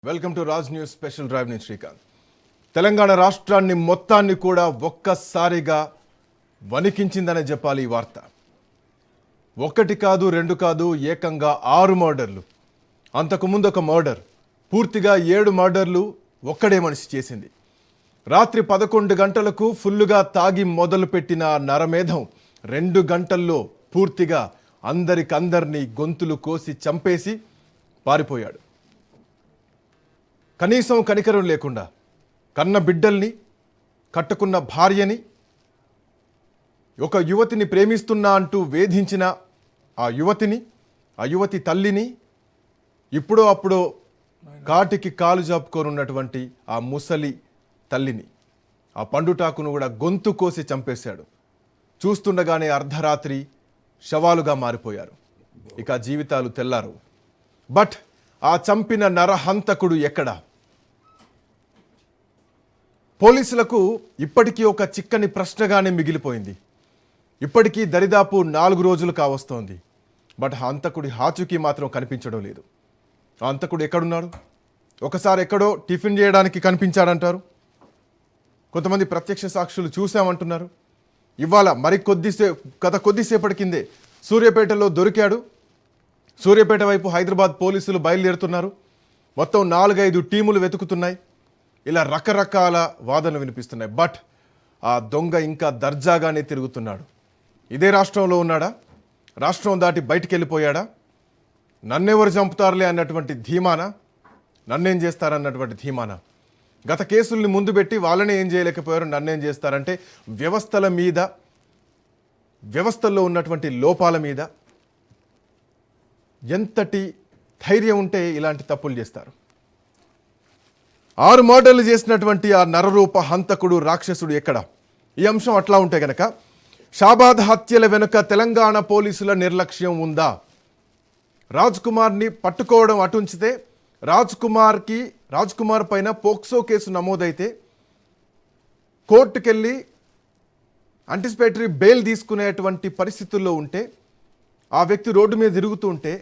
Welcome to Raj news special drive నేను శ్రీకాంత్. తెలంగాణ రాష్ట్రాన్ని మొత్తాన్ని కూడా ఒక్కసారిగా వణికించిందనే చెప్పాలి ఈ వార్త. ఒకటి కాదు రెండు కాదు, ఏకంగా 6 మర్డర్లు. అంతకుముందు ఒక మర్డర్, పూర్తిగా 7 మర్డర్లు ఒక్కడే మనిషి చేసింది. రాత్రి 11 గంటలకు ఫుల్లుగా తాగి మొదలుపెట్టిన నరమేధం 2 గంటల్లో పూర్తిగా అందరినీ గొంతులు కోసి చంపేసి పారిపోయాడు. కనీసం కనికరం లేకుండా కన్న బిడ్డల్ని, కట్టుకున్న భార్యని, ఒక యువతిని ప్రేమిస్తున్నా అంటూ వేధించిన ఆ యువతి తల్లిని, ఇప్పుడో అప్పుడో కాటికి కాలు జాపుకోనున్నటువంటి ఆ ముసలి తల్లిని, ఆ పండుటాకును కూడా గొంతు కోసి చంపేశాడు. చూస్తుండగానే అర్ధరాత్రి శవాలుగా మారిపోయారు. ఇక జీవితాలు తెల్లారు. బట్ ఆ చంపిన నరహంతకుడు ఎక్కడా? పోలీసులకు ఇప్పటికీ ఒక చిక్కని ప్రశ్నగానే మిగిలిపోయింది. ఇప్పటికీ దరిదాపు 4 రోజులు కావస్తోంది. బట్ హంతకుడి హాచుకి మాత్రం కనిపించడం లేదు. ఆ హంతకుడు ఎక్కడున్నాడు? ఒకసారి ఎక్కడో టిఫిన్ చేయడానికి కనిపించాడంటారు, కొంతమంది ప్రత్యక్ష సాక్షులు చూసామంటున్నారు. ఇవాళ గత కొద్దిసేపటి కిందే సూర్యాపేటలో దొరికాడు. సూర్యాపేట వైపు హైదరాబాద్ పోలీసులు బయలుదేరుతున్నారు. మొత్తం 4-5 టీములు వెతుకుతున్నాయి. ఇలా రకరకాల వాదనలు వినిపిస్తున్నాయి. బట్ ఆ దొంగ ఇంకా దర్జాగానే తిరుగుతున్నాడు. ఇదే రాష్ట్రంలో ఉన్నాడా? రాష్ట్రం దాటి బయటికి వెళ్ళిపోయాడా? నన్నెవరు చంపుతారులే అన్నటువంటి ధీమానా? నన్నేం చేస్తారన్నటువంటి ధీమానా? గత కేసుల్ని ముందు పెట్టి వాళ్ళనే ఏం చేయలేకపోయారు, నన్నేం చేస్తారంటే వ్యవస్థల్లో ఉన్నటువంటి లోపాల మీద ఎంతటి ధైర్యం ఉంటే ఇలాంటి తప్పులు చేస్తారు? 6 మర్డర్లు చేసినటువంటి ఆ నరరూప హంతకుడు, రాక్షసుడు ఎక్కడ? ఈ అంశం అట్లా ఉంటే గనక షాబాద్ హత్యల వెనుక తెలంగాణ పోలీసుల నిర్లక్ష్యం ఉందా? రాజ్ కుమార్ని పట్టుకోవడం అటుంచితే, రాజ్ కుమార్ పైన పోక్సో కేసు నమోదైతే కోర్టుకెళ్ళి యాంటిసిపేటరీ బెయిల్ తీసుకునేటువంటి పరిస్థితుల్లో ఉంటే, ఆ వ్యక్తి రోడ్డు మీద తిరుగుతూ ఉంటే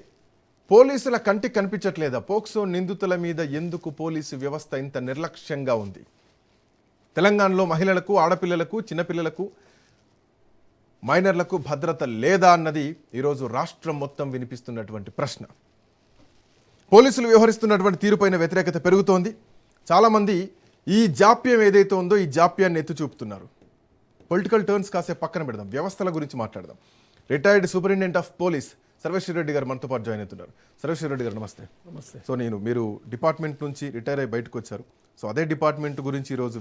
పోలీసుల కంటికి కనిపించట్లేదా? పోక్సో నిందితుల మీద ఎందుకు పోలీసు వ్యవస్థ ఇంత నిర్లక్ష్యంగా ఉంది? తెలంగాణలో మహిళలకు, ఆడపిల్లలకు, చిన్నపిల్లలకు, మైనర్లకు భద్రత లేదా అన్నది ఈరోజు రాష్ట్రం మొత్తం వినిపిస్తున్నటువంటి ప్రశ్న. పోలీసులు వ్యవహరిస్తున్నటువంటి తీరుపైన వ్యతిరేకత పెరుగుతోంది. చాలామంది ఈ జాప్యం ఏదైతే ఉందో ఈ జాప్యాన్ని ఎత్తి చూపుతున్నారు. పొలిటికల్ టర్న్స్ కాసేపు పక్కన పెడదాం, వ్యవస్థల గురించి మాట్లాడదాం. రిటైర్డ్ సూపరింటెండెంట్ ఆఫ్ పోలీస్ సర్వేశ్వర రెడ్డి గారు మనతో పాటు జాయిన్ అవుతున్నారు. సర్వేశ్వర రెడ్డి గారు నమస్తే. నమస్తే. సో మీరు డిపార్ట్మెంట్ నుంచి రిటైర్ అయ్యి బయటకు వచ్చారు. సో అదే డిపార్ట్మెంట్ గురించి ఈరోజు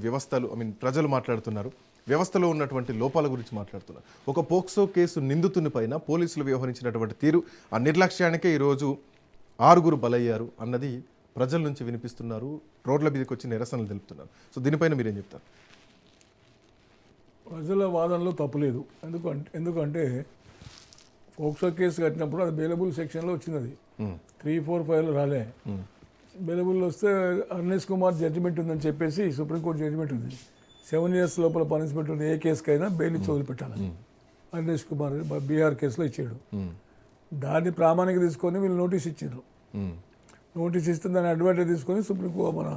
ప్రజలు మాట్లాడుతున్నారు. వ్యవస్థలో ఉన్నటువంటి లోపాల గురించి మాట్లాడుతున్నారు. ఒక పోక్సో కేసు నిందితుని పైన పోలీసులు వ్యవహరించినటువంటి తీరు, ఆ నిర్లక్ష్యానికే ఈరోజు 6 బలయ్యారు అన్నది ప్రజల నుంచి వినిపిస్తున్నారు. రోడ్ల మీదకి వచ్చి నిరసనలు తెలుపుతున్నారు. సో దీనిపైన మీరేం చెప్తారు? ప్రజల వాదనలో తప్పులేదు. ఎందుకంటే పోక్సో కేసు కట్టినప్పుడు అది బెయిలబుల్ సెక్షన్లో వచ్చింది. అది 345 రాలే. బెయిలబుల్ వస్తే అర్నేష్ కుమార్ జడ్జిమెంట్ ఉందని చెప్పేసి సుప్రీంకోర్టు జడ్జిమెంట్ ఉంది. 7 years లోపల పనిష్మెంట్ ఉంది. ఏ కేసుకైనా బెయిల్ ఇచ్చి వదిలిపెట్టాలి. అర్నేష్ కుమార్ బీహార్ కేసులో ఇచ్చాడు. దాన్ని ప్రామాణిక తీసుకొని వీళ్ళు నోటీస్ ఇచ్చారు. నోటీస్ ఇస్తే దాన్ని అడ్వాంటేజ్ తీసుకొని సుప్రీంకోర్టు మన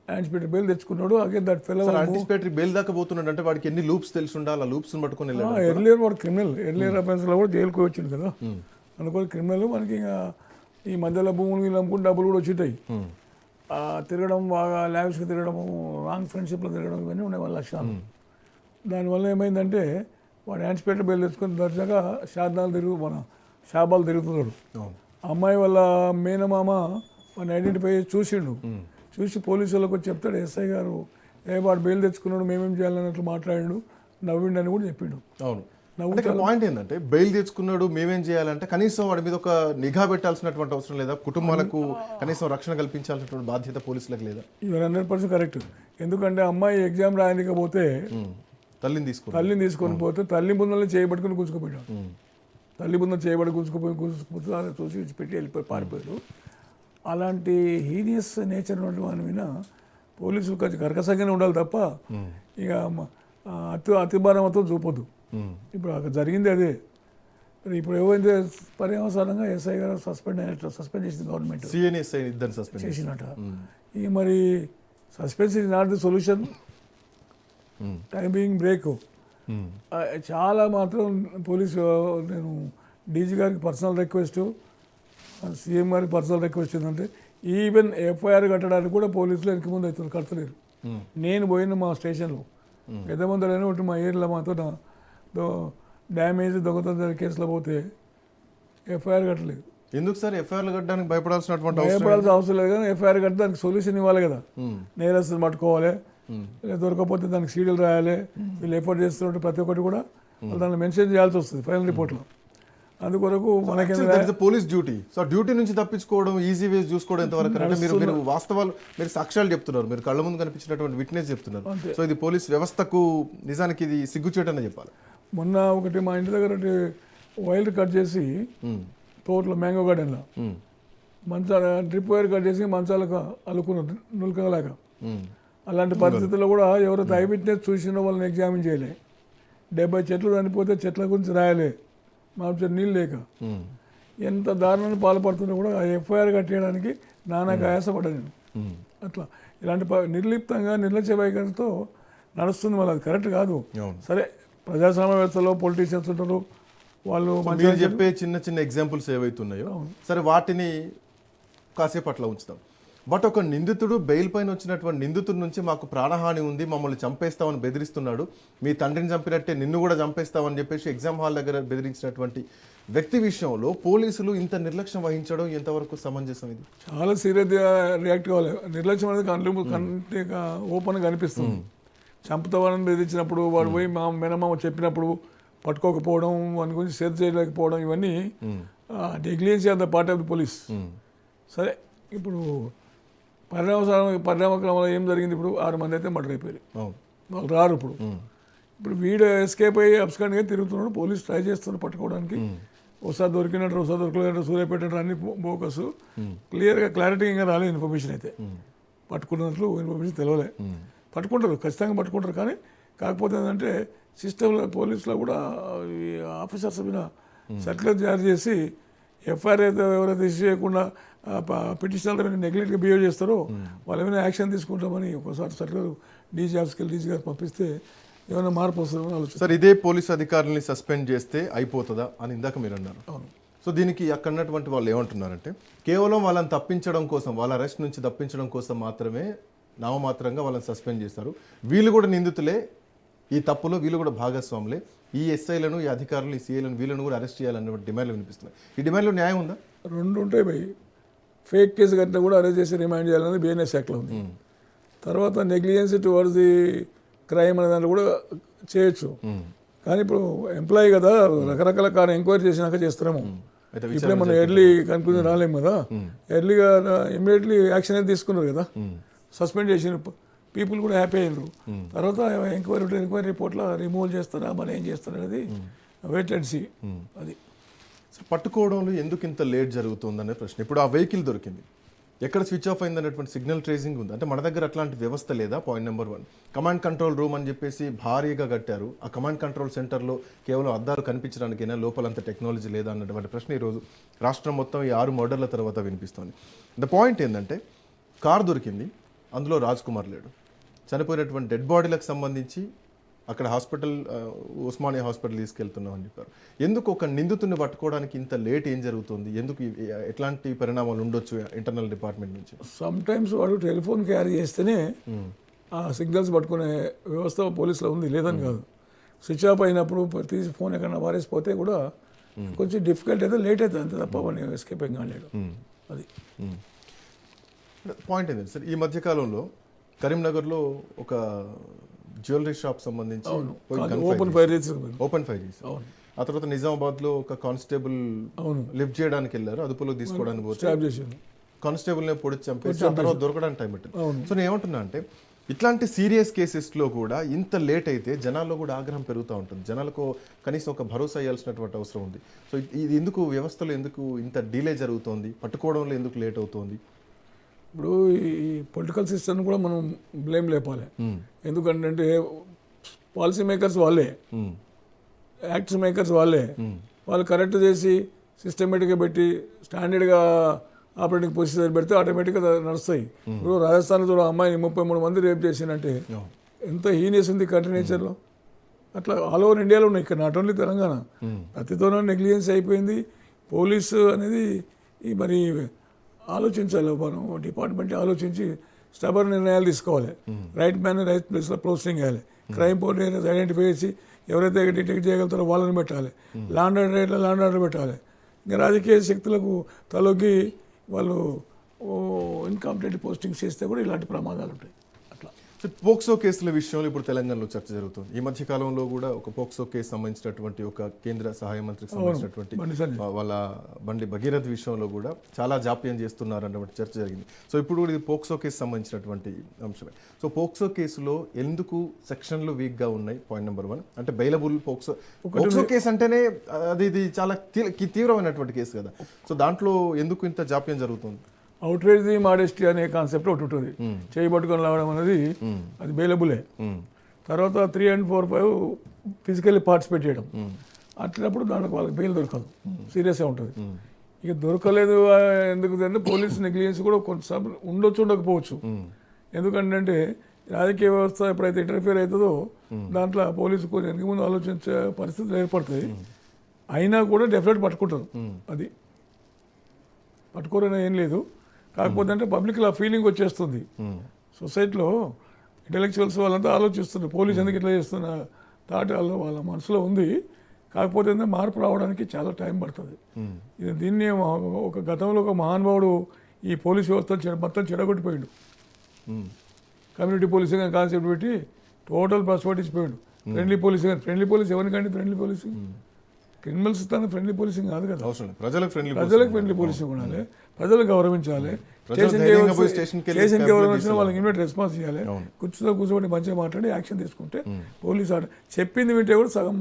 యాంటిసిపేటరీ బెయిల్ తెచ్చుకున్నాడు. Again that fellow anticipatory bail దాకా పోతున్నాడు అంటే వాడికి ఎన్ని లూప్స్ తెలిసి ఉండాలి? ఆ లూప్స్ పట్టుకుని ఎర్లియర్ వాడు క్రిమినల్, ఎర్లియర్ అఫెన్స్లో కూడా జైలుకు వచ్చింది కదా అనుకోని క్రిమినల్. మనకి ఇంకా ఈ మధ్యలో భూములు వీళ్ళు అమ్ముకుని డబ్బులు కూడా వచ్చిటాయి. తిరగడం, బాగా ల్యాబ్స్కి తిరగడము, రాంగ్ ఫ్రెండ్షిప్లో తిరగడం, ఇవన్నీ ఉన్నాయి వాళ్ళ లక్షణాలు. దానివల్ల ఏమైందంటే వాడు యాంటిసిపేటరీ బెయిల్ తెచ్చుకొని దర్జాగా షాబాలు తిరుగుతున్నాడు. అమ్మాయి వాళ్ళ మేనమామ వాడిని ఐడెంటిఫై చేసి చూసి పోలీసులకు వచ్చి చెప్తాడు, ఎస్ఐ గారు వాడు బెయిల్ తెచ్చుకున్నాడు, మేమేం చేయాలన్నట్లు మాట్లాడాడు, నవ్విండు అని కూడా చెప్పిండు. అవును. పాయింట్ ఏంటంటే బెయిల్ తెచ్చుకున్నాడు, మేమేం చేయాలంటే కనీసం వాడి మీద ఒక నిఘా పెట్టాల్సినటువంటి అవసరం లేదా? కుటుంబాలకు కనీసం రక్షణ కల్పించాల్సినటువంటి బాధ్యత పోలీసులకు లేదా? ఇవన్నీ 100% కరెక్ట్. ఎందుకంటే అమ్మాయి ఎగ్జామ్ రాయకపోతే తల్లిని తీసుకొని పోతే తల్లి ముందరనే చేయబట్టుకుని కూర్చుకుపోయాడు. తల్లి ముందర చేయబడి కూర్చుకుపోతే చూసి పెట్టి వెళ్ళిపోయి పారిపోయాడు. అలాంటి హీనియస్ నేచర్ ఉన్నటువంటి వాని మీద పోలీసులు కొంచెం కర్కశంగానే ఉండాలి తప్ప ఇక అతిభారంతో చూపొద్దు. ఇప్పుడు అక్కడ జరిగింది అదే. ఇప్పుడు ఏమైంది పర్యవసానంగా ఎస్ఐ గారు సస్పెండ్ చేసింది గవర్నమెంట్. చేసినట్ట ఇక మరి suspense is not the solution, time being break. చాలా మాత్రం పోలీసు నేను డీజీ గారికి పర్సనల్ రిక్వెస్ట్, సీఎం గారికి పర్సనల్ రిక్వెస్ట్ ఏంటంటే ఈవెన్ ఎఫ్ఐఆర్ కట్టడానికి కూడా పోలీసులు వెనక ముందు అవుతుంది, కడతలేరు. నేను పోయిన మా స్టేషన్లో పెద్ద మందులైనా ఒకటి మా ఏరియాలో మాతో డ్యామేజ్ దొంగతనం కేసులో పోతే ఎఫ్ఐఆర్ కట్టలేదు. ఎందుకు సార్ ఎఫ్ఐఆర్లు కట్టడానికి భయపడాల్సినటువంటి భయపడాల్సిన అవసరం లేదు, కానీ ఎఫ్ఐఆర్ కట్టి దానికి సొల్యూషన్ ఇవ్వాలి కదా. నేరస్తులు పట్టుకోవాలి, దొరకకపోతే దానికి సీడీలు రాయాలి. వీళ్ళు ఎఫర్ట్ చేస్తున్నట్టు ప్రతి ఒక్కటి కూడా దాన్ని మెన్షన్ చేయాల్సి వస్తుంది ఫైనల్ రిపోర్ట్లో. అందుకొరకు మనకి పోలీస్ డ్యూటీ. సో డ్యూటీ నుంచి తప్పించుకోవడం, ఈజీ వేస్ చూసుకోవడం ఎంతవరకు అంటే మీరు వాస్తవాలు, మీరు సాక్ష్యాలు చెప్తున్నారు, మీరు కళ్ళ ముందు కనిపించినటువంటి విట్నెస్ చెప్తున్నారు. సో ఇది పోలీస్ వ్యవస్థకు నిజానికి ఇది సిగ్గుచేటనే చెప్పాలి. మొన్న ఒకటి మా ఇంటి దగ్గర వైర్లు కట్ చేసి తోటలో మ్యాంగో గార్డెన్లో మంచాల డ్రిప్ వైర్ కట్ చేసి మంచాలకు అల్లుకున్నారు నులకలాగా. అలాంటి పరిస్థితుల్లో కూడా ఎవరైతే ఐ విట్నెస్ చూసినో వాళ్ళని ఎగ్జామిన్ చేయలే. 70 చెట్లు చనిపోతే చెట్ల గురించి రాయలే, మా నీళ్ళు లేక. ఎంత దారుణాన్ని పాల్పడుతున్నా కూడా ఎఫ్ఐఆర్ కట్టేయడానికి నానాక ఆయాసపడ్డా నేను. అట్లా ఇలాంటి నిర్లిప్తంగా నిర్లక్ష్య వైఖరితో నడుస్తుంది. మళ్ళీ అది కరెక్ట్ కాదు. సరే, ప్రజాస్వామ్య వ్యవస్థలో పొలిటీషియన్స్ ఉంటారు, వాళ్ళు మీరు చెప్పే చిన్న చిన్న ఎగ్జాంపుల్స్ ఏవైతున్నాయో సరే వాటిని కాసేపు అట్లా ఉంచుతాం. బట్ ఒక నిందితుడు బెయిల్ పైన వచ్చినటువంటి నిందితుడి నుంచి మాకు ప్రాణహాని ఉంది, మమ్మల్ని చంపేస్తామని బెదిరిస్తున్నాడు, మీ తండ్రిని చంపినట్టే నిన్ను కూడా చంపేస్తామని చెప్పేసి ఎగ్జామ్ హాల్ దగ్గర బెదిరించినటువంటి వ్యక్తి విషయంలో పోలీసులు ఇంత నిర్లక్ష్యం వహించడం ఎంతవరకు సమంజసం? ఇది చాలా సీరియస్గా రియాక్ట్ కావాలి. నిర్లక్ష్యం అనేది కంటే ఓపెన్గా కనిపిస్తుంది. చంపుతామని బెదిరించినప్పుడు వాడు పోయి మా మేనమామ చెప్పినప్పుడు పట్టుకోకపోవడం, వాని గురించి సేవ్ చేయలేకపోవడం, ఇవన్నీ negligence of the part of the police. సరే, ఇప్పుడు పరిణామక్రమంలో ఏం జరిగింది? ఇప్పుడు 6 మంది అయితే మర్డర్ అయిపోయారు, వాళ్ళు రారు. ఇప్పుడు వీడు ఎస్కేప్ అయ్యి అబ్స్కాండ్గా తిరుగుతున్నాడు, పోలీసు ట్రై చేస్తున్నారు పట్టుకోవడానికి. ఒకసారి దొరికినట్టు, ఒకసారి దొరకలేనట్టు, సూర్యాపేట అన్ని బోకస్ క్లియర్గా క్లారిటీ ఇంకా రాలేదు ఇన్ఫర్మేషన్. అయితే పట్టుకున్నట్లు ఇన్ఫర్మేషన్ తెలియలే. పట్టుకుంటారు, ఖచ్చితంగా పట్టుకుంటారు. కానీ కాకపోతే ఏంటంటే సిస్టంలో పోలీసులో కూడా ఈ ఆఫీసర్స్ మీద సర్క్యులర్ జారీ చేసి ఎఫ్ఐఆర్ అయితే ఎవరైతే ఇష్యూ చేయకుండా పిటిషనర్ మీద నెగ్లెక్ట్గా బిహేవ్ చేస్తారో వాళ్ళ మీద యాక్షన్ తీసుకుంటామని ఒకసారి సర్క్యులర్ డీజీ ఆఫీస్కి డీజీ గారు పంపిస్తే ఏమైనా మార్పు వస్తుందని ఆలోచన. సార్, ఇదే పోలీసు అధికారులని సస్పెండ్ చేస్తే అయిపోతుందా అని ఇందాక మీరు అన్నారు. సో దీనికి అక్కడ ఉన్నటువంటి వాళ్ళు ఏమంటున్నారంటే కేవలం వాళ్ళని తప్పించడం కోసం, వాళ్ళ అరెస్ట్ నుంచి తప్పించడం కోసం మాత్రమే నామమాత్రంగా వాళ్ళని సస్పెండ్ చేస్తారు, వీళ్ళు కూడా నిందితులే, ఈ తప్పులో వీళ్ళు కూడా భాగస్వాములే, ఈ ఎస్ఐలను, ఈ అధికారులు, ఈ సీఐలను, వీళ్ళను కూడా అరెస్ట్ చేయాలన్న డిమాండ్లు వినిపిస్తున్నాయి. ఈ డిమాండ్లో న్యాయం ఉందా? 2 ఉంటాయి భయ్. ఫేక్ కేసు కట్టినా కూడా అరెస్ట్ చేసి రిమైండ్ చేయాలనేది బిఎన్ఎస్ యాక్ట్లో ఉంది. తర్వాత నెగ్లిజెన్సీ టువర్డ్స్ ది క్రైమ్ అనే దాంట్లో కూడా చేయొచ్చు. కానీ ఇప్పుడు ఎంప్లాయీ కదా, రకరకాల కారణం ఎంక్వైరీ చేసినాక చేస్తారేమో. ఇప్పుడే మనం ఎర్లీ కన్క్లూజన్ రాలేము కదా, ఎర్లీగా ఇమ్మీడియట్లీ యాక్షన్ అయితే తీసుకున్నారు కదా, సస్పెండ్ చేసిన పీపుల్ కూడా హ్యాపీ అయ్యారు. తర్వాత ఎంక్వైరీ రిపోర్ట్లో రిమూవ్ చేస్తారా, మరి ఏం చేస్తారు అనేది వెయిట్ అండ్ సీ. అది పట్టుకోవడంలో ఎందుకు ఇంత లేట్ జరుగుతుందనే ప్రశ్న. ఇప్పుడు ఆ వెహికల్ దొరికింది, ఎక్కడ స్విచ్ ఆఫ్ అయింది అనేటువంటి సిగ్నల్ ట్రేసింగ్ ఉంది అంటే మన దగ్గర అట్లాంటి వ్యవస్థ లేదా? Point number 1. Command control room అని చెప్పేసి భారీగా కట్టారు, ఆ కమాండ్ కంట్రోల్ సెంటర్లో కేవలం అద్దాలు కనిపించడానికైనా లోపలంత టెక్నాలజీ లేదా అన్నటువంటి ప్రశ్న ఈరోజు రాష్ట్రం మొత్తం ఈ 6 మర్డర్ల తర్వాత వినిపిస్తుంది. ద పాయింట్ ఏంటంటే కార్ దొరికింది, అందులో రాజ్ కుమార్ లేడు, చనిపోయినటువంటి డెడ్ బాడీలకు సంబంధించి అక్కడ హాస్పిటల్, ఉస్మానియా హాస్పిటల్ తీసుకెళ్తున్నాం అని చెప్పారు. ఎందుకు ఒక నిందితుడిని పట్టుకోవడానికి ఇంత లేట్ ఏం జరుగుతుంది? ఎందుకు ఎట్లాంటి పరిణామాలు ఉండొచ్చు ఇంటర్నల్ డిపార్ట్మెంట్ నుంచి? సమ్ టైమ్స్ వాడు టెలిఫోన్ క్యారీ చేస్తేనే ఆ సిగ్నల్స్ పట్టుకునే వ్యవస్థ పోలీసులో ఉంది, లేదని కాదు. స్విచ్ ఆఫ్ అయినప్పుడు తీసి ఫోన్ ఎక్కడన్నా వారేసిపోతే కూడా కొంచెం డిఫికల్ట్ అయితే లేట్ అవుతుంది, అంతే తప్ప వాడిని ఎస్కేప్ ఏం కాలేడు. అది పాయింట్ ఏంటంటే సార్, ఈ మధ్యకాలంలో కరీంనగర్లో ఒక జ్యువెలరీ షాప్ సంబంధించి ఓపెన్ ఫైర్ చేసి ఆ తర్వాత నిజామాబాద్లో ఒక కానిస్టేబుల్ లిఫ్ట్ చేయడానికి వెళ్ళారు, అదుపులోకి తీసుకోవడానికి పోతే కానిస్టేబుల్నే పొడిచి చంపేసి ఆ తర్వాత దొరకడానికి టైం పెట్టింది. సో నేను ఏమంటున్నా అంటే ఇట్లాంటి సీరియస్ కేసెస్లో కూడా ఇంత లేట్ అయితే జనాల్లో కూడా ఆగ్రహం పెరుగుతూ ఉంటుంది, జనాలకు కనీసం ఒక భరోసా ఇవ్వాల్సినటువంటి అవసరం ఉంది. సో ఇది ఎందుకు వ్యవస్థలో ఎందుకు ఇంత డిలే జరుగుతోంది, పట్టుకోవడంలో ఎందుకు లేట్ అవుతుంది? ఇప్పుడు ఈ పొలిటికల్ సిస్టమ్ కూడా మనం బ్లేమ్ లేపాలి. ఎందుకంటే పాలసీ మేకర్స్ వాళ్ళే, యాక్ట్స్ మేకర్స్ వాళ్ళే. వాళ్ళు కరెక్ట్ చేసి సిస్టమేటిక్గా పెట్టి స్టాండర్డ్గా ఆపరేటింగ్ ప్రొసీజర్ పెడితే ఆటోమేటిక్గా నడుస్తాయి. ఇప్పుడు రాజస్థాన్లో చూడ అమ్మాయిని 33 మంది రేప్ చేసిందంటే ఎంత హీనియస్ ఉంది కంట్రీ నేచర్లో. అట్లా ఆల్ ఓవర్ ఇండియాలో ఉన్నాయి, ఇక్కడ నాట్ ఓన్లీ తెలంగాణ. ప్రతితోనూ నెగ్లిజెన్స్ అయిపోయింది. పోలీసు అనేది మరి ఆలోచించాలి, మనం డిపార్ట్మెంట్ ఆలోచించి స్టబర్ నిర్ణయాలు తీసుకోవాలి. రైట్ మ్యాన్ రైట్ ప్లేస్లో పోస్టింగ్ చేయాలి. క్రైమ్ పోర్ట్ ఏరియాస్ ఐడెంటిఫై చేసి ఎవరైతే డిటెక్ట్ చేయగలుగుతారో వాళ్ళని పెట్టాలి. ల్యాండ్ ఆర్డర్ ఏరియాలో ల్యాండ్ ఆర్డర్ పెట్టాలి. ఇంకా రాజకీయ శక్తులకు తలొగ్గి వాళ్ళు ఇన్కాంపిటెంట్ పోస్టింగ్స్ చేస్తే కూడా ఇలాంటి ప్రమాదాలు ఉంటాయి. అట్లా పోక్సో కేసుల విషయంలో ఇప్పుడు తెలంగాణలో చర్చ జరుగుతుంది. ఈ మధ్య కాలంలో కూడా ఒక పోక్సో కేసు సంబంధించినటువంటి ఒక కేంద్ర సహాయ మంత్రికి సంబంధించినటువంటి వాళ్ళ బండి భగీరథ్ విషయంలో కూడా చాలా జాప్యం చేస్తున్నారు అన్నటువంటి చర్చ జరిగింది. సో ఇప్పుడు కూడా ఇది పోక్సో కేసు సంబంధించినటువంటి అంశమే. సో పోక్సో కేసులో ఎందుకు సెక్షన్లు వీక్గా ఉన్నాయి? పాయింట్ నెంబర్ 1 అంటే బెయిలబుల్ పోక్సో కేసు అంటేనే ఇది చాలా తీవ్రమైనటువంటి కేసు కదా. సో దాంట్లో ఎందుకు ఇంత జాప్యం జరుగుతుంది? అవుట్రేజ్ ది మాడెస్టీ అనే కాన్సెప్ట్ ఒకటి ఉంటుంది. చేయబట్టుకొని రావడం అనేది అది బెయిలబులే. తర్వాత 3 and 4, 5 ఫిజికల్లీ పార్టిసిపేట్ చేయడం, అట్లప్పుడు దానికి వాళ్ళకి బెయిల్ దొరకదు, సీరియస్గా ఉంటుంది. ఇక దొరకలేదు ఎందుకు అంటే పోలీస్ నెగ్లిజెన్స్ కూడా కొంతసార్లు ఉండకపోవచ్చు. ఎందుకంటే రాజకీయ వ్యవస్థ ఎప్పుడైతే ఇంటర్ఫియర్ అవుతుందో దాంట్లో పోలీసు కొంచెం వెనక ముందు ఆలోచించే పరిస్థితులు ఏర్పడతాయి. అయినా కూడా డెఫినెట్ పట్టుకుంటారు. అది పట్టుకోరనే ఏం లేదు. కాకపోతే అంటే పబ్లిక్లో ఆ ఫీలింగ్ వచ్చేస్తుంది. సొసైటీలో ఇంటెలెక్చువల్స్ వాళ్ళంతా ఆలోచిస్తున్నారు పోలీస్ ఎందుకు ఇట్లా చేస్తున్న థాట్ వాళ్ళ మనసులో ఉంది. కాకపోతే ఏంటంటే మార్పు రావడానికి చాలా టైం పడుతుంది. ఇది దీన్ని ఒక గతంలో ఒక మహానుభావుడు ఈ పోలీస్ వ్యవస్థ మొత్తం చెడగొట్టిపోయాడు. కమ్యూనిటీ పోలీసింగ్ అని కాన్సెప్ట్ పెట్టి టోటల్ బస్ పట్టించిపోయాడు. ఫ్రెండ్లీ పోలీసింగ్ ఎవరికండి ఫ్రెండ్లీ పోలీసింగ్? క్రిమినల్స్ తన ఫ్రెండ్లీ పోలీసింగ్ కాదు కదా. ప్రజలకు ఫ్రెండ్లీ పోలీసింగ్ ఉండాలి, ప్రజలు గౌరవించాలి. స్టేషన్కి ఎవరైనా వచ్చినా వాళ్ళకి ఇమీడియట్ రెస్పాన్స్ చేయాలి. కూర్చోబెట్టి మంచిగా మాట్లాడి యాక్షన్ తీసుకుంటే పోలీసు చెప్పింది వింటే కూడా సగం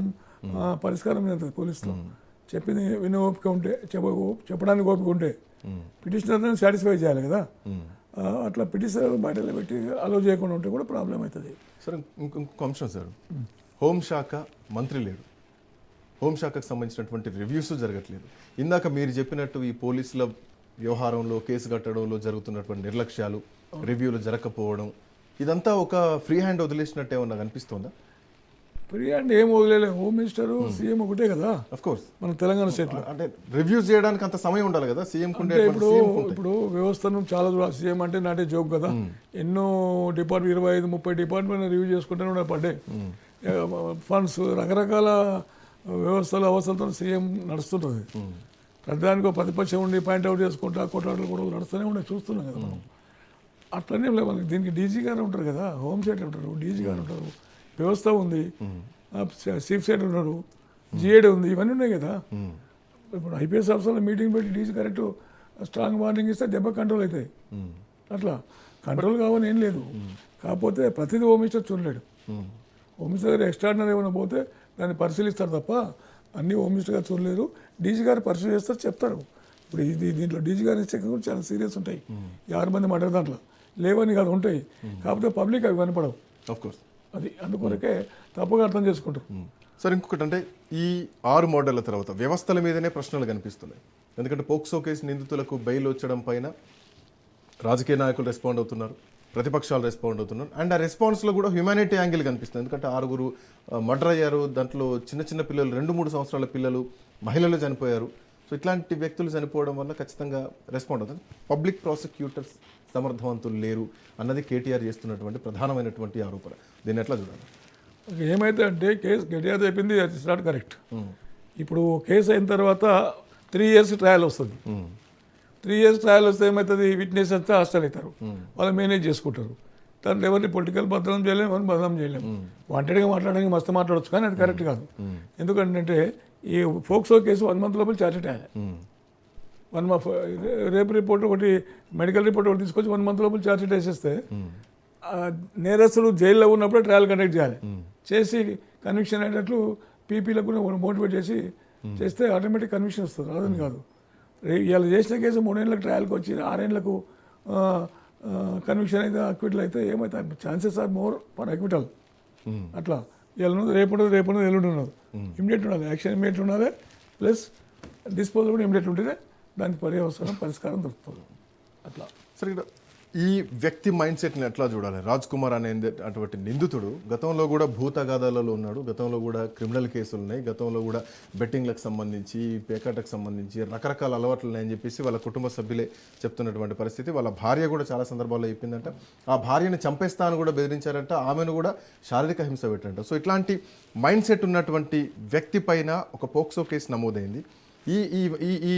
పరిష్కారం అవుతుంది. పోలీసులో చెప్పింది వినే ఓపిక ఉంటే, చెప్పడానికి ఓపిక ఉంటే పిటిషనర్ని సాటిస్ఫై చేయాలి కదా. అట్లా పిటిషనర్ బయటలో పెట్టి అలో చేయకుండా ఉంటే కూడా ప్రాబ్లం అవుతుంది. సార్ ఇంకొక అంశం సార్, హోంశాఖ మంత్రి లేరు, హోంశాఖకు సంబంధించినటువంటి రివ్యూస్ జరగట్లేదు. ఇందాక మీరు చెప్పినట్టు ఈ పోలీసుల వ్యవహారంలో కేసు కట్టడంలో జరుగుతున్నటువంటి నిర్లక్ష్యాలు, రివ్యూలు జరగకపోవడం, ఇదంతా ఒక ఫ్రీ హ్యాండ్ వదిలేసినట్టు ఏమన్నా కనిపిస్తుందా? ఫ్రీ హ్యాండ్ ఏం వదిలేదు. హోమ్ మినిస్టర్ సీఎం ఒకటే కదా ఆఫ్ కోర్స్ మన తెలంగాణ స్టేట్లో. అంటే రివ్యూస్ చేయడానికి అంత సమయం ఉండాలి కదా సీఎం. ఇప్పుడు వ్యవస్థను చాలా సీఎం అంటే నాటే జోక్ కదా. ఎన్నో డిపార్ట్మెంట్ 25-30 డిపార్ట్మెంట్ రివ్యూ చేసుకుంటూనే పడ్డాయి. ఫండ్స్ రకరకాల వ్యవస్థల అవసరాలతో సీఎం నడుస్తుంటుంది. ప్రధానికి ప్రతిపక్షం ఉండి పాయింట్అవుట్ చేసుకుంటా కొట్లాటలు కూడా నడుస్తూనే ఉండే చూస్తున్నాం కదా మనం. అట్లనే మనకి దీనికి డీజీ గారు ఉంటారు కదా, హోమ్ సెక్రటరీ ఉంటారు, డీజీ గారు ఉంటారు, వ్యవస్థ ఉంది, చీఫ్ సెక్రటరీ ఉన్నారు, జిఏడి ఉంది, ఇవన్నీ ఉన్నాయి కదా. ఇప్పుడు ఐపీఎస్ ఆఫీసర్లో మీటింగ్ పెట్టి డీజీ కరెక్ట్ స్ట్రాంగ్ వార్నింగ్ ఇస్తే దెబ్బ కంట్రోల్ అవుతాయి. అట్లా కంట్రోల్ కావాలని ఏం లేదు. కాకపోతే ప్రతిదీ హోమ్ మినిస్టర్ చూడలేడు. హోమ్ మినిస్టర్ గారు ఎక్స్ట్రాడినరీ ఏమైనా పోతే దాన్ని పరిశీలిస్తారు తప్ప అన్నీ హోమ్ మినిస్టర్ గారు చూడలేరు. డీజీ గారు పరిశీలి చేస్తారు, చెప్తారు. ఇప్పుడు దీంట్లో డీజీ గారి ఇన్స్ట్రక్షన్ కూడా చాలా సీరియస్ ఉంటాయి. 6 మంది మాట దాంట్లో లేవని కాదు ఉంటాయి. కాకపోతే పబ్లిక్ అవి కనపడవు. ఆఫ్కోర్స్ అది అందుకొరకే తప్పుగా అర్థం చేసుకుంటారు. సార్ ఇంకొకటి అంటే ఈ 6 మోడళ్ల తర్వాత వ్యవస్థల మీదనే ప్రశ్నలు కనిపిస్తున్నాయి. ఎందుకంటే పోక్సో కేసు నిందితులకు బెయిల్ వచ్చడం పైన రాజకీయ నాయకులు రెస్పాండ్ అవుతున్నారు, ప్రతిపక్షాలు రెస్పాండ్ అవుతున్నారు. అండ్ ఆ రెస్పాన్స్లో కూడా హ్యుమానిటీ యాంగిల్ కనిపిస్తుంది. ఎందుకంటే 6 మర్డర్ అయ్యారు, దాంట్లో చిన్న పిల్లలు 2-3 సంవత్సరాల పిల్లలు, మహిళలు చనిపోయారు. సో ఇట్లాంటి వ్యక్తులు చనిపోవడం వల్ల ఖచ్చితంగా రెస్పాండ్ అవుతుంది. పబ్లిక్ ప్రాసిక్యూటర్స్ సమర్థవంతులు లేరు అన్నది కేటీఆర్ చేస్తున్నటువంటి ప్రధానమైనటువంటి ఆరోపణ. దీన్ని ఎట్లా చూడాలి? ఏమైతే అంటే కేసు కేటీఆర్ చెప్పింది ఇట్స్ నాట్ కరెక్ట్. ఇప్పుడు కేసు అయిన తర్వాత 3 years ట్రయల్ వస్తుంది. 3 years ట్రయల్ వస్తే ఏమవుతుంది, విట్నెస్ అంతా హాస్టల్ అవుతారు, వాళ్ళు మేనేజ్ చేసుకుంటారు. దాంట్లో ఎవరిని పొలిటికల్ బదనాం చేయలేము, ఎవరిని బదనాం చేయలేము. వాంటెడ్గా మాట్లాడడానికి మస్తు మాట్లాడవచ్చు, కానీ అది కరెక్ట్ కాదు. ఎందుకంటే ఈ ఫోక్సో కేసు 1 month లోపల ఛార్జ్ షీట్ వేయాలి. 1 month రేపు రిపోర్ట్ ఒకటి, మెడికల్ రిపోర్ట్ ఒకటి తీసుకొచ్చి 1 month లోపల ఛార్జ్ షీట్ వేసేస్తే నేరస్తులు జైల్లో ఉన్నప్పుడే ట్రయల్ కండక్ట్ చేయాలి. చేసి కన్విక్షన్ అయ్యేటట్లు పీపీలకు మోటివేట్ చేస్తే ఆటోమేటిక్ కన్విక్షన్ వస్తుంది, రాదని కాదు. ఇలా చేసిన కేసు 3 ఏళ్ళకి ట్రయల్కి వచ్చి 6 ఏళ్ళకు కన్విక్షన్ అయితే అక్విటల్ అయితే ఏమవుతాయి, chances are more for acquittal. అట్లా ఇలా రేపు ఎల్లుండి ఉన్నది. ఇమీడియట్ ఉండాలి, యాక్షన్ ఇమీడియట్ ఉండాలి, ప్లస్ డిస్పోజల్ కూడా ఇమీడియట్ ఉంటేనే దానికి పరిష్కారం దొరుకుతుంది అట్లా. సరే, ఇక్కడ ఈ వ్యక్తి మైండ్ సెట్ని ఎట్లా చూడాలి? రాజ్ కుమార్ అనే అటువంటి నిందితుడు గతంలో కూడా భూతగాదాలలో ఉన్నాడు, గతంలో కూడా క్రిమినల్ కేసులు ఉన్నాయి, గతంలో కూడా బెట్టింగ్లకు సంబంధించి పేకాటకు సంబంధించి రకరకాల అలవాట్లు ఉన్నాయని చెప్పేసి వాళ్ళ కుటుంబ సభ్యులే చెప్తున్నటువంటి పరిస్థితి. వాళ్ళ భార్య కూడా చాలా సందర్భాల్లో చెప్పిందంట, ఆ భార్యను చంపేస్తా అని కూడా బెదిరించారంట, ఆమెను కూడా శారీరక హింస పెట్టారంట. సో ఇట్లాంటి మైండ్ సెట్ ఉన్నటువంటి వ్యక్తి పైన ఒక పోక్సో కేసు నమోదైంది. ఈ ఈ ఈ ఈ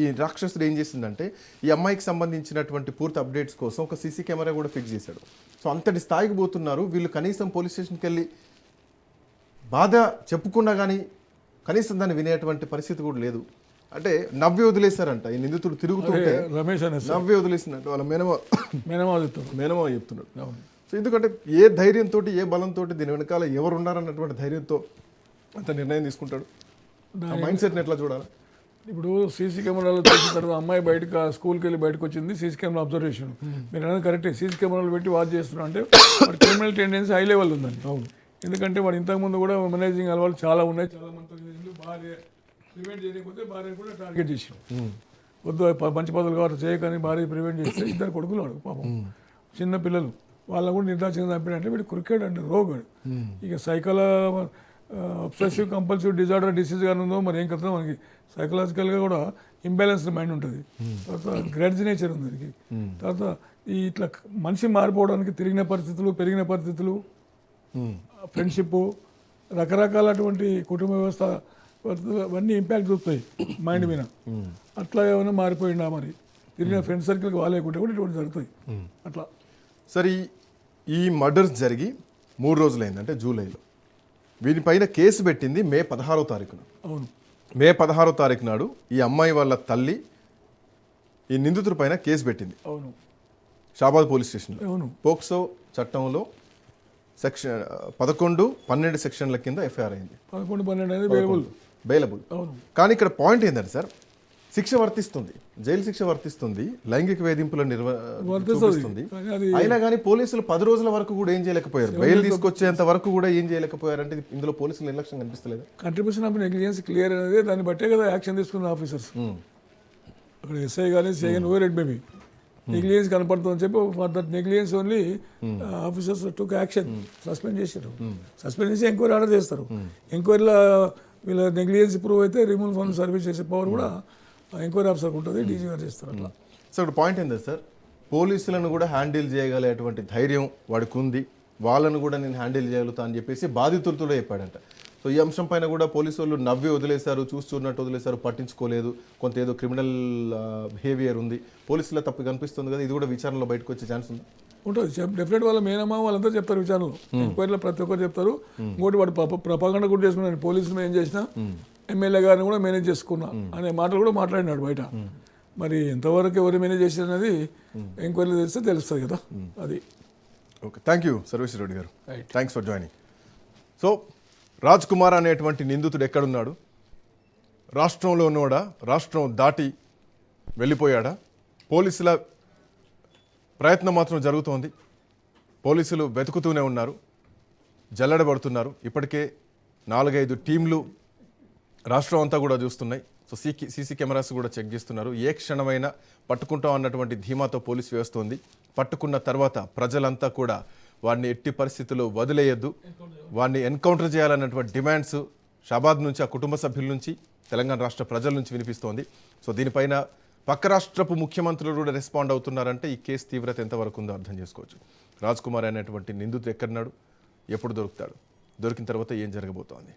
ఈ రాక్షసుడు ఏం చేసిందంటే ఈ అమ్మాయికి సంబంధించినటువంటి పూర్తి అప్డేట్స్ కోసం ఒక సీసీ కెమెరా కూడా ఫిక్స్ చేశాడు. సో అంతటి స్థాయికి పోతున్నారు వీళ్ళు. కనీసం పోలీస్ స్టేషన్కి వెళ్ళి బాధ చెప్పుకున్నా కానీ కనీసం దాన్ని వినేటువంటి పరిస్థితి కూడా లేదు. అంటే నవ్వి వదిలేశారంట. ఈ నిందితుడు తిరుగుతుంటే రమేష్ అనే నవ్వి వదిలేసినట్టు వాళ్ళ మేనమా చెప్తున్నాడు. అవును. సో ఎందుకంటే ఏ ధైర్యంతో, ఏ బలంతో, దీని వెనకాల ఎవరు ఉన్నారన్నటువంటి ధైర్యంతో అంత నిర్ణయం తీసుకుంటాడు. మైండ్ సెట్ని ఎట్లా చూడాలి? ఇప్పుడు సీసీ కెమెరాలు చూసిన తర్వాత అమ్మాయి బయటకు స్కూల్కి వెళ్ళి బయటకు వచ్చింది, సీసీ కెమెరా అబ్జర్వేషన్. మీరు అనేది కరెక్టే, సీసీ కెమెరాలు పెట్టి వాచ్ చేస్తున్నా అంటే వాడి క్రిమినల్ టెండెన్సీ హై లెవెల్ ఉందండి. అవును. ఎందుకంటే వాడు ఇంతకుముందు కూడా మేనేజింగ్ అలవాళ్ళు చాలా ఉన్నాయి, చాలా మంది భార్య ప్రివెంట్ చేయకపోతే భార్యను కూడా టార్గెట్ చేసాం. వద్దు మంచి పదవులు కావాలి చేయకని భార్య ప్రివెంట్ చేస్తే ఇద్దరు కొడుకులు వాడు పాపం చిన్న పిల్లలు వాళ్ళని కూడా నిర్దాక్షిణ్యం చంపినంటే వీడు క్రికెట్ అంటే రోగాడు. ఇక అబ్సెసివ్ కంపల్సివ్ డిజార్డర్ డిసీజ్ కానీ ఉందో మరి ఏం కదా, మనకి సైకలాజికల్గా కూడా ఇంబ్యాలెన్స్డ్ మైండ్ ఉంటుంది. తర్వాత గ్రెడ్జ్ నేచర్ ఉంది దానికి. తర్వాత ఈ ఇట్లా మనిషి మారిపోవడానికి తిరిగిన పరిస్థితులు, పెరిగిన పరిస్థితులు, ఫ్రెండ్షిప్, రకరకాలటువంటి కుటుంబ వ్యవస్థ అవన్నీ ఇంపాక్ట్ చూస్తాయి మైండ్ మీద. అట్లా ఏమైనా మారిపోయిందా మరి, తిరిగిన ఫ్రెండ్ సర్కిల్కి వాళ్ళేకుంటే కూడా ఇటువంటి జరుగుతాయి అట్లా. సరే, ఈ మర్డర్స్ జరిగి 3 రోజులైంది, అంటే జూలైలో. వీరిపైన కేసు పెట్టింది మే 16వ తారీఖున. అవును. మే 16వ తారీఖు నాడు ఈ అమ్మాయి వాళ్ళ తల్లి ఈ నిందితుడి పైన కేసు పెట్టింది. అవును. షాబాద్ పోలీస్ స్టేషన్లో. అవును. పోక్సో చట్టంలో సెక్షన్ 11, 12 సెక్షన్ల కింద ఎఫ్ఐఆర్ అయింది. 11, 12 అనేది బెయిలబుల్. అవును. కానీ ఇక్కడ పాయింట్ ఏంటంటే సార్, శిక్ష వర్తిస్తుంది, జైలు శిక్ష వర్తిస్తుంది, లైంగిక వేధింపుల చూపిస్తుంది. అయినా కానీ పోలీసులు 10 రోజుల వరకు కూడా ఏం చేయలేకపోయారు, బెయిల్ తీసుకొచ్చేంత వరకు కూడా ఏం చేయలేకపోయారు. అంటే ఇందులో పోలీసులు నిర్లక్ష్యం కనిపిస్తలేదు. కంట్రిబ్యూషన్ ఆఫ్ నెగ్లిజెన్స్ క్లియర్ అనేది దాన్ని బట్టే కదా యాక్షన్ తీసుకున్న ఆఫీసర్స్. అక్కడ ఎస్ఐ కానీ సిఐ కానీ ఓవర్ మేబీ నెగ్లిజెన్స్ కనపడుతుందని చెప్పి for that negligence only officers took action, suspend చేశారు. సస్పెండ్ చేసి ఎంక్వైరీ ఆర్డర్ చేస్తారు. ఎంక్వైరీలో వీళ్ళ నెగ్లిజెన్స్ ప్రూవ్ అయితే రిమూవల్ ఫ్రమ్ సర్వీస్ చేసే పవర్ కూడా ఎంక్వైరీ ఆఫీసర్కి ఉంటుంది, డీజీ గారు చేస్తారు అట్లా. సో ఇక్కడ పాయింట్ ఏంటంటే సార్, పోలీసులను కూడా హ్యాండిల్ చేయగలేటువంటి ధైర్యం వాడికి ఉంది, వాళ్ళను కూడా నేను హ్యాండిల్ చేయగలుగుతా అని చెప్పేసి బాధితులతో చెప్పాడంట. సో ఈ అంశం పైన కూడా పోలీసు వాళ్ళు నవ్వి వదిలేశారు, చూస్తున్నట్టు వదిలేశారు, పట్టించుకోలేదు. కొంత ఏదో క్రిమినల్ బిహేవియర్ ఉంది, పోలీసుల తప్పు కనిపిస్తుంది కదా, ఇది కూడా విచారణలో బయటకు వచ్చే ఛాన్స్ ఉంది. ఉంటుంది డెఫినెట్. వాళ్ళ మేనమా వాళ్ళంతా చెప్తారు విచారణలో, ఎంక్వైరీలో ప్రతి ఒక్కరు చెప్తారు. ఇంకోటి వాడు ప్రపగండ కూడా చేసుకున్నాను, పోలీసులు ఏం చేసినా ఎమ్మెల్యే గారిని కూడా మేనేజ్ చేసుకున్నా అనే మాటలు కూడా మాట్లాడినాడు బయట. మరి ఎంతవరకు ఎవరు మేనేజ్ చేసిన అనేది ఎంక్వైరీ చేస్తే తెలుస్తుంది కదా అది. ఓకే, థ్యాంక్ యూ సర్వేశ్వర రెడ్డి గారు, thanks for joining. So Raj Kumar అనేటువంటి నిందితుడు ఎక్కడున్నాడు? రాష్ట్రంలో ఉన్నవాడా, రాష్ట్రం దాటి వెళ్ళిపోయాడా? పోలీసుల ప్రయత్నం మాత్రం జరుగుతోంది, పోలీసులు వెతుకుతూనే ఉన్నారు, జల్లెడబడుతున్నారు. ఇప్పటికే 4-5 టీంలు రాష్ట్రం అంతా కూడా చూస్తున్నాయి. సో సీసీ కెమెరాస్ కూడా చెక్ చేస్తున్నారు. ఏ క్షణమైనా పట్టుకుంటాం అన్నటువంటి ధీమాతో పోలీస్ వ్యవస్థ ఉంది. పట్టుకున్న తర్వాత ప్రజలంతా కూడా వాడిని ఎట్టి పరిస్థితుల్లో వదిలేయద్దు, వాడిని ఎన్కౌంటర్ చేయాలన్నటువంటి డిమాండ్స్ షాబాద్ నుంచి, ఆ కుటుంబ సభ్యుల నుంచి, తెలంగాణ రాష్ట్ర ప్రజల నుంచి వినిపిస్తోంది. సో దీనిపైన పక్క రాష్ట్రపు ముఖ్యమంత్రులు కూడా రెస్పాండ్ అవుతున్నారంటే ఈ కేసు తీవ్రత ఎంతవరకు ఉందో అర్థం చేసుకోవచ్చు. రాజ్ కుమార్ అనేటువంటి నిందితుడు ఎక్కడున్నాడు, ఎప్పుడు దొరుకుతాడు, దొరికిన తర్వాత ఏం జరగబోతోంది?